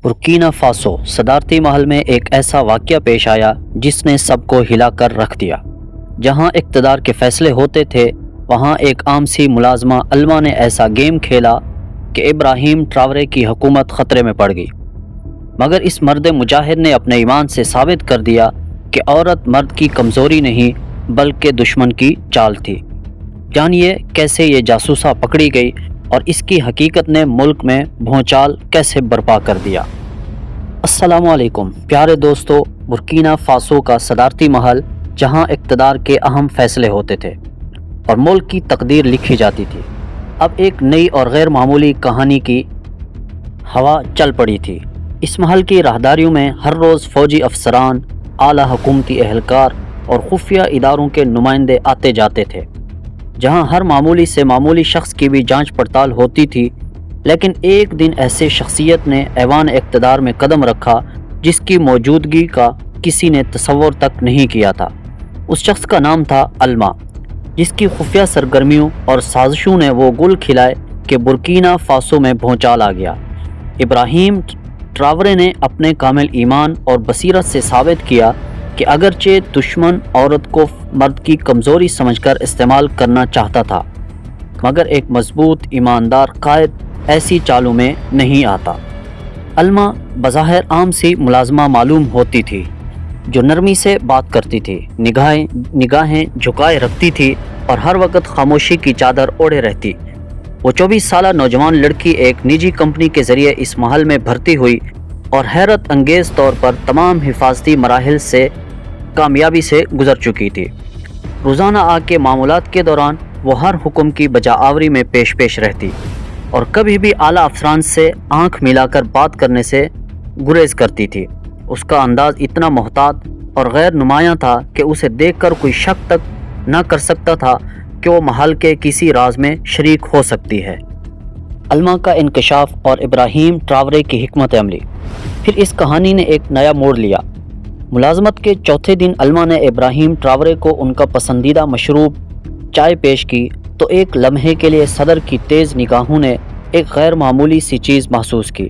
Burkina Faso صدارتی محل میں ایک ایسا واقعہ پیش آیا جس نے سب کو ہلا کر رکھ دیا۔ جہاں اقتدار کے فیصلے ہوتے تھے وہاں ایک عام سی ملازمہ الما نے ایسا گیم کھیلا کہ ابراہیم ٹراورے کی حکومت خطرے میں پڑ گئی۔ مگر اس مرد مجاہد نے اپنے ایمان سے ثابت کر دیا کہ عورت مرد کی کمزوری نہیں بلکہ دشمن کی چال تھی۔ جانیے کیسے یہ جاسوسہ پکڑی گئی اور اس کی حقیقت نے ملک میں بھونچال کیسے برپا کر دیا۔ السلام علیکم پیارے دوستو، برکینا فاسو کا صدارتی محل جہاں اقتدار کے اہم فیصلے ہوتے تھے اور ملک کی تقدیر لکھی جاتی تھی، اب ایک نئی اور غیر معمولی کہانی کی ہوا چل پڑی تھی۔ اس محل کی راہداریوں میں ہر روز فوجی افسران، اعلیٰ حکومتی اہلکار اور خفیہ اداروں کے نمائندے آتے جاتے تھے۔ جہاں ہر معمولی سے معمولی شخص کی بھی جانچ پڑتال ہوتی تھی، لیکن ایک دن ایسے شخصیت نے ایوان اقتدار میں قدم رکھا جس کی موجودگی کا کسی نے تصور تک نہیں کیا تھا۔ اس شخص کا نام تھا الما، جس کی خفیہ سرگرمیوں اور سازشوں نے وہ گل کھلائے کہ برکینا فاسو میں بھونچال آ گیا۔ ابراہیم ٹراورے نے اپنے کامل ایمان اور بصیرت سے ثابت کیا کہ اگرچہ دشمن عورت کو مرد کی کمزوری سمجھ کر استعمال کرنا چاہتا تھا، مگر ایک مضبوط ایماندار قائد ایسی چالوں میں نہیں آتا۔ الما بظاہر عام سی ملازمہ معلوم ہوتی تھی جو نرمی سے بات کرتی تھی، نگاہیں جھکائے رکھتی تھی اور ہر وقت خاموشی کی چادر اوڑھے رہتی۔ وہ 24 سالہ نوجوان لڑکی ایک نجی کمپنی کے ذریعے اس محل میں بھرتی ہوئی اور حیرت انگیز طور پر تمام حفاظتی مراحل سے کامیابی سے گزر چکی تھی۔ روزانہ آگ کے معمولات کے دوران وہ ہر حکم کی بجا آوری میں پیش رہتی اور کبھی بھی اعلیٰ افسران سے آنکھ ملا کر بات کرنے سے گریز کرتی تھی۔ اس کا انداز اتنا محتاط اور غیر نمایاں تھا کہ اسے دیکھ کر کوئی شک تک نہ کر سکتا تھا کہ وہ محل کے کسی راز میں شریک ہو سکتی ہے۔ الما کا انکشاف اور ابراہیم ٹراورے کی حکمت عملی۔ پھر اس کہانی نے ایک نیا موڑ لیا۔ ملازمت کے چوتھے دن الما نے ابراہیم ٹراورے کو ان کا پسندیدہ مشروب چائے پیش کی تو ایک لمحے کے لیے صدر کی تیز نگاہوں نے ایک غیر معمولی سی چیز محسوس کی۔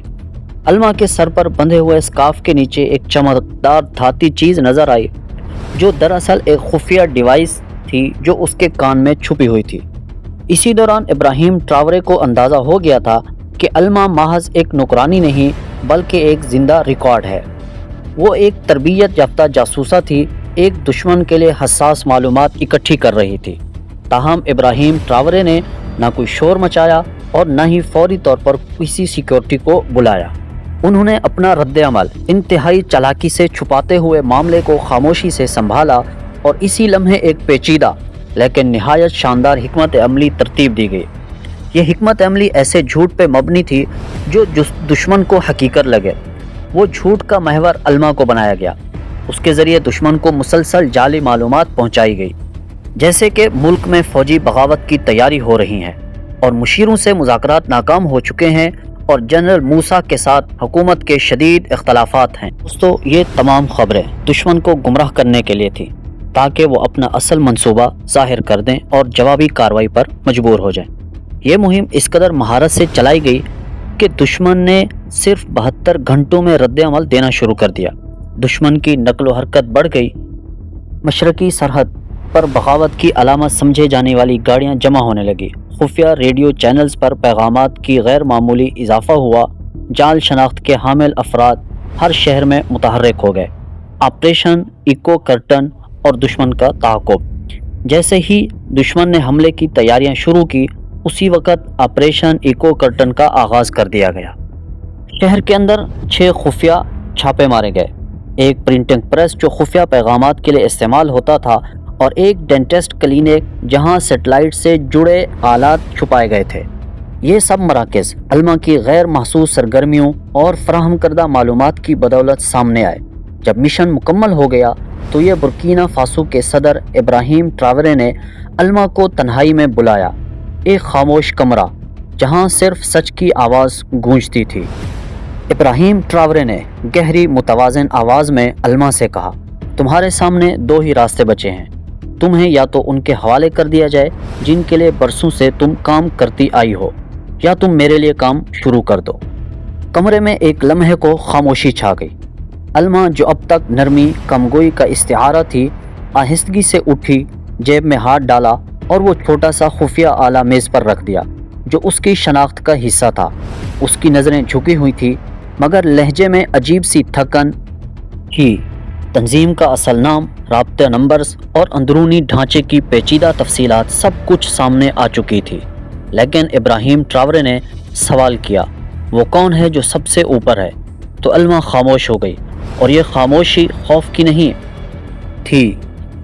الما کے سر پر بندھے ہوئے سکارف کے نیچے ایک چمکدار دھاتی چیز نظر آئی جو دراصل ایک خفیہ ڈیوائس تھی جو اس کے کان میں چھپی ہوئی تھی۔ اسی دوران ابراہیم ٹراورے کو اندازہ ہو گیا تھا کہ الما محض ایک نوکرانی نہیں بلکہ ایک زندہ ریکارڈ ہے۔ وہ ایک تربیت یافتہ جاسوسہ تھی، ایک دشمن کے لیے حساس معلومات اکٹھی کر رہی تھی۔ تاہم ابراہیم ٹراورے نے نہ کوئی شور مچایا اور نہ ہی فوری طور پر کسی سیکیورٹی کو بلایا۔ انہوں نے اپنا رد عمل انتہائی چالاکی سے چھپاتے ہوئے معاملے کو خاموشی سے سنبھالا اور اسی لمحے ایک پیچیدہ لیکن نہایت شاندار حکمت عملی ترتیب دی گئی۔ یہ حکمت عملی ایسے جھوٹ پہ مبنی تھی جو دشمن کو حقیقت لگے۔ وہ جھوٹ کا محور الما کو بنایا گیا۔ اس کے ذریعے دشمن کو مسلسل جعلی معلومات پہنچائی گئی، جیسے کہ ملک میں فوجی بغاوت کی تیاری ہو رہی ہے اور مشیروں سے مذاکرات ناکام ہو چکے ہیں اور جنرل موسیٰ کے ساتھ حکومت کے شدید اختلافات ہیں۔ دوستو، یہ تمام خبریں دشمن کو گمراہ کرنے کے لیے تھیں تاکہ وہ اپنا اصل منصوبہ ظاہر کر دیں اور جوابی کارروائی پر مجبور ہو جائیں۔ یہ مہم اس قدر مہارت سے چلائی گئی کہ دشمن نے صرف 72 گھنٹوں میں رد عمل دینا شروع کر دیا۔ دشمن کی نقل و حرکت بڑھ گئی۔ مشرقی سرحد پر بغاوت کی علامت سمجھے جانے والی گاڑیاں جمع ہونے لگی۔ خفیہ ریڈیو چینلز پر پیغامات کی غیر معمولی اضافہ ہوا۔ جعل شناخت کے حامل افراد ہر شہر میں متحرک ہو گئے۔ آپریشن ایکو کرٹن اور دشمن کا تعاقب۔ جیسے ہی دشمن نے حملے کی تیاریاں شروع کی، اسی وقت آپریشن ایکو کرٹن کا آغاز کر دیا گیا۔ شہر کے اندر 6 خفیہ چھاپے مارے گئے، ایک پرنٹنگ پریس جو خفیہ پیغامات کے لیے استعمال ہوتا تھا اور ایک ڈینٹسٹ کلینک جہاں سیٹلائٹ سے جڑے آلات چھپائے گئے تھے۔ یہ سب مراکز الما کی غیر محسوس سرگرمیوں اور فراہم کردہ معلومات کی بدولت سامنے آئے۔ جب مشن مکمل ہو گیا تو یہ برکینا فاسو کے صدر ابراہیم ٹراورے نے الما کو تنہائی میں بلایا، ایک خاموش کمرہ جہاں صرف سچ کی آواز گونجتی تھی۔ ابراہیم ٹراورے نے گہری متوازن آواز میں الما سے کہا، تمہارے سامنے 2 ہی راستے بچے ہیں، تمہیں یا تو ان کے حوالے کر دیا جائے جن کے لیے برسوں سے تم کام کرتی آئی ہو، یا تم میرے لیے کام شروع کر دو۔ کمرے میں ایک لمحے کو خاموشی چھا گئی۔ علما جو اب تک نرمی کمگوئی کا استعارہ تھی، آہستگی سے اٹھی، جیب میں ہاتھ ڈالا اور وہ چھوٹا سا خفیہ آلہ میز پر رکھ دیا جو اس کی شناخت کا حصہ تھا۔ اس کی نظریں جھکی ہوئی تھی مگر لہجے میں عجیب سی تھکن تھی۔ تنظیم کا اصل نام، رابطہ نمبرز اور اندرونی ڈھانچے کی پیچیدہ تفصیلات سب کچھ سامنے آ چکی تھی، لیکن ابراہیم ٹراورے نے سوال کیا، وہ کون ہے جو سب سے اوپر ہے؟ تو علما خاموش ہو گئی، اور یہ خاموشی خوف کی نہیں تھی،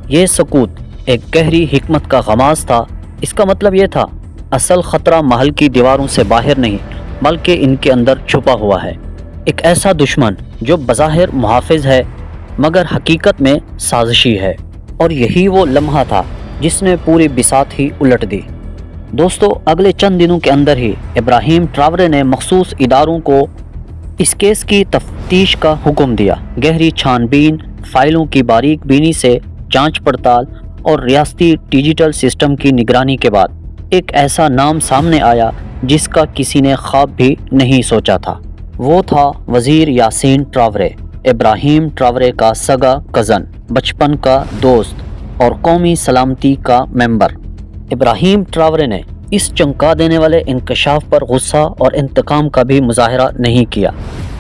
یہ سکوت ایک گہری حکمت کا غماز تھا۔ اس کا مطلب یہ تھا، اصل خطرہ محل کی دیواروں سے باہر نہیں بلکہ ان کے اندر چھپا ہوا ہے، ایک ایسا دشمن جو بظاہر محافظ ہے مگر حقیقت میں سازشی ہے۔ اور یہی وہ لمحہ تھا جس نے پوری بساط ہی الٹ دی۔ دوستو، اگلے چند دنوں کے اندر ہی ابراہیم ٹراورے نے مخصوص اداروں کو اس کیس کی تفتیش کا حکم دیا۔ گہری چھان بین، فائلوں کی باریک بینی سے جانچ پڑتال اور ریاستی ڈیجیٹل سسٹم کی نگرانی کے بعد ایک ایسا نام سامنے آیا جس کا کسی نے خواب بھی نہیں سوچا تھا۔ وہ تھا وزیر یاسین ٹراورے، ابراہیم ٹراورے کا سگا کزن، بچپن کا دوست اور قومی سلامتی کا ممبر۔ ابراہیم ٹراورے نے اس چونکا دینے والے انکشاف پر غصہ اور انتقام کا بھی مظاہرہ نہیں کیا۔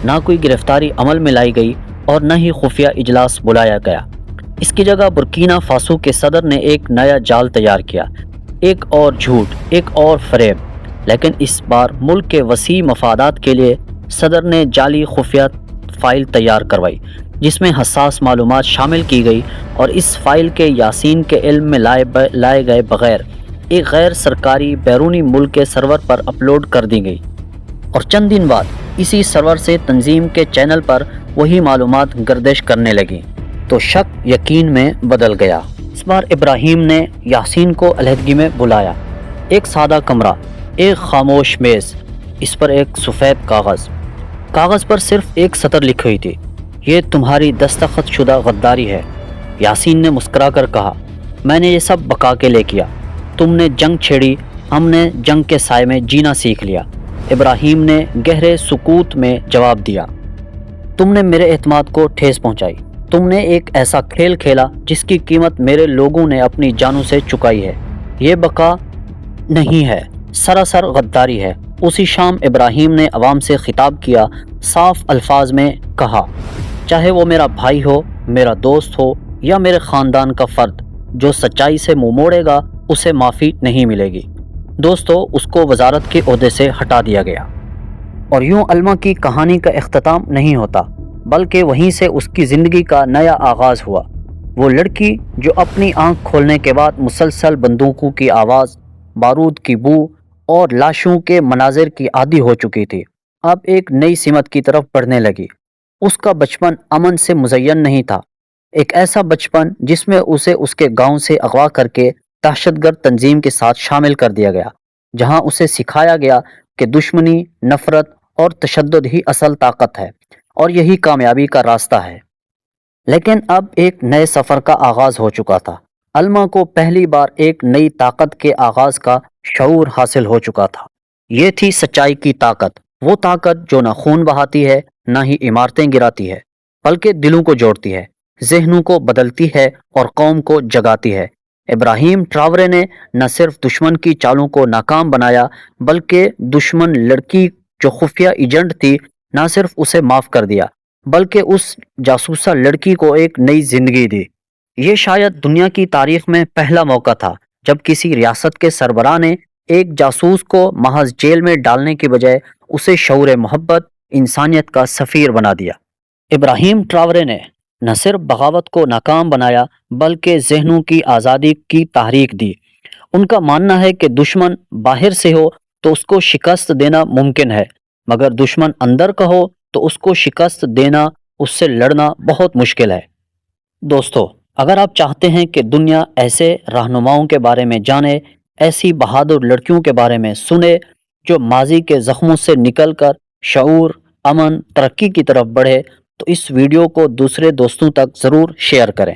نہ کوئی گرفتاری عمل میں لائی گئی اور نہ ہی خفیہ اجلاس بلایا گیا۔ اس کی جگہ برکینا فاسو کے صدر نے ایک نیا جال تیار کیا، ایک اور جھوٹ، ایک اور فریب۔ لیکن اس بار ملک کے وسیع مفادات کے لیے صدر نے جعلی خفیہ فائل تیار کروائی جس میں حساس معلومات شامل کی گئی، اور اس فائل کے یاسین کے علم میں لائے گئے بغیر ایک غیر سرکاری بیرونی ملک کے سرور پر اپلوڈ کر دی گئی، اور چند دن بعد اسی سرور سے تنظیم کے چینل پر وہی معلومات گردش کرنے لگیں تو شک یقین میں بدل گیا۔ اس بار ابراہیم نے یاسین کو علیحدگی میں بلایا۔ ایک سادہ کمرہ، ایک خاموش میز، اس پر ایک سفید کاغذ پر صرف ایک سطر لکھی ہوئی تھی، یہ تمہاری دستخط شدہ غداری ہے۔ یاسین نے مسکرا کر کہا، میں نے یہ سب بقا کے لیے کیا، تم نے جنگ چھیڑی، ہم نے جنگ کے سائے میں جینا سیکھ لیا۔ ابراہیم نے گہرے سکوت میں جواب دیا، تم نے میرے اعتماد کو ٹھیس پہنچائی، تم نے ایک ایسا کھیل کھیلا جس کی قیمت میرے لوگوں نے اپنی جانوں سے چکائی ہے۔ یہ بقا نہیں ہے، سراسر غداری ہے۔ اسی شام ابراہیم نے عوام سے خطاب کیا، صاف الفاظ میں کہا، چاہے وہ میرا بھائی ہو، میرا دوست ہو یا میرے خاندان کا فرد، جو سچائی سے منہ موڑے گا اسے معافی نہیں ملے گی۔ دوستو، اس کو وزارت کے عہدے سے ہٹا دیا گیا۔ اور یوں علما کی کہانی کا اختتام نہیں ہوتا، بلکہ وہیں سے اس کی زندگی کا نیا آغاز ہوا۔ وہ لڑکی جو اپنی آنکھ کھولنے کے بعد مسلسل بندوقوں کی آواز، بارود کی بو اور لاشوں کے مناظر کی عادی ہو چکی تھی، اب ایک نئی سمت کی طرف بڑھنے لگی۔ اس کا بچپن امن سے مزین نہیں تھا، ایک ایسا بچپن جس میں اسے اس کے گاؤں سے اغوا کر کے دہشت گرد تنظیم کے ساتھ شامل کر دیا گیا، جہاں اسے سکھایا گیا کہ دشمنی، نفرت اور تشدد ہی اصل طاقت ہے اور یہی کامیابی کا راستہ ہے۔ لیکن اب ایک نئے سفر کا آغاز ہو چکا تھا۔ علما کو پہلی بار ایک نئی طاقت کے آغاز کا شعور حاصل ہو چکا تھا۔ یہ تھی سچائی کی طاقت، وہ طاقت جو نہ خون بہاتی ہے، نہ ہی عمارتیں گراتی ہے، بلکہ دلوں کو جوڑتی ہے، ذہنوں کو بدلتی ہے اور قوم کو جگاتی ہے۔ ابراہیم ٹراورے نے نہ صرف دشمن کی چالوں کو ناکام بنایا، بلکہ دشمن لڑکی جو خفیہ ایجنٹ تھی، نہ صرف اسے معاف کر دیا، بلکہ اس جاسوسہ لڑکی کو ایک نئی زندگی دی۔ یہ شاید دنیا کی تاریخ میں پہلا موقع تھا جب کسی ریاست کے سربراہ نے ایک جاسوس کو محض جیل میں ڈالنے کی بجائے اسے شعور محبت، انسانیت کا سفیر بنا دیا۔ ابراہیم ٹراورے نے نہ صرف بغاوت کو ناکام بنایا بلکہ ذہنوں کی آزادی کی تحریک دی۔ ان کا ماننا ہے کہ دشمن باہر سے ہو تو اس کو شکست دینا ممکن ہے، مگر دشمن اندر کا ہو تو اس کو شکست دینا، اس سے لڑنا بہت مشکل ہے۔ دوستو، اگر آپ چاہتے ہیں کہ دنیا ایسے رہنماؤں کے بارے میں جانے، ایسی بہادر لڑکیوں کے بارے میں سنے جو ماضی کے زخموں سے نکل کر شعور، امن، ترقی کی طرف بڑھے، تو اس ویڈیو کو دوسرے دوستوں تک ضرور شیئر کریں۔